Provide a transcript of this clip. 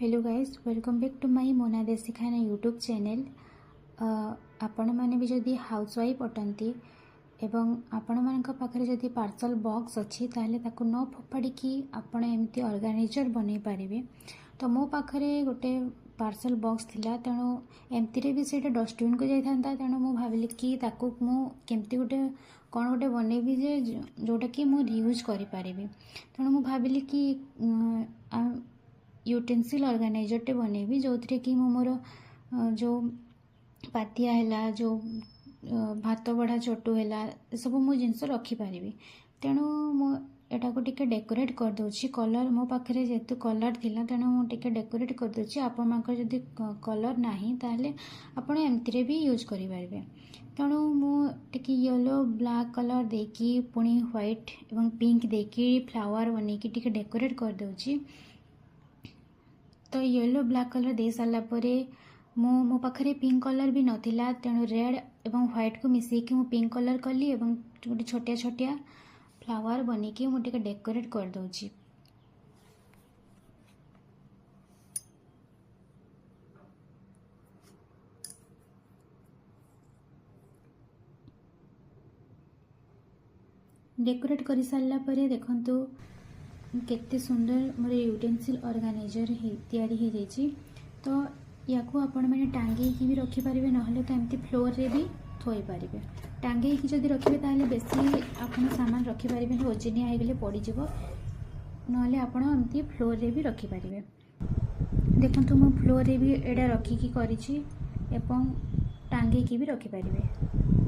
Hello guys, welcome back to my Mona देसी खाना YouTube channel. आपण मैंने भी जदि हाउसवाइफ अटंती एवं आपण मानक पाखरे जदि पार्सल बॉक्स अच्छी ताहले ताकू न फोपाड़ी आपण एमती ऑर्गेनाइजर बनै पारिबे। तो मो पाखरे गोटे पार्सल बॉक्स थिला, तेणु एमती भी से डस्टबिन को जाता, तेणु मु भाविली कि ताकू मु केमती गोटे कौन गोटे बनैबी जे जोटा कि मु रियूज करि पारिबी। तेणु मु भाविली कि यूटेंसिल ऑर्गेनाइजरटे बनैबी जो थी कि मोर जो पातिया है, जो भात बढ़ा चटू है, सब मो जिनस रखिपारि। तेणु मुझा को टिके डेकोरेट करदे कलर मो पाखे जेहेतु कलर थिला, तेणु मुझे डेकोरेट करदे। आपण जदि कलर नाही ताहले आपण एमती भी यूज करें। तेणु मुझे येलो ब्लैक कलर देकी पुणी व्हाइट एवं पिंक देकी फ्लावर बनैकी टिके डेकोरेट करदे। तो येलो ब्लैक कलर दे सारा परे मो पाखरे पिंक कलर भी नथिला, तेणु रेड एवं व्हाइट को मिसेकी मु पिंक कलर कली एवं गोटे छोटिया छोटिया फ्लावर बनैकी मुझे डेकोरेट करदे। डेकोरेट कर सारा परे देखंतु केते सुंदर मोर यूटेंसिल ऑर्गेनाइजर तैयारी हो जाइए। तो या आपण मैंने टांगे भी रखिपारे, ना तो एमती फ्लोर रे भी थोई पारे। टांगे जदि रखिए ताहले बेसी आपण सामान रखिपारे, ओजनिया होगले पड़ज, ना आपण एमती फ्लोर रे भी रखिपारे। देखंतु मो फ्लोर रे भी एडा रखिकी करिछि एवं टांगे भी रखिपारे।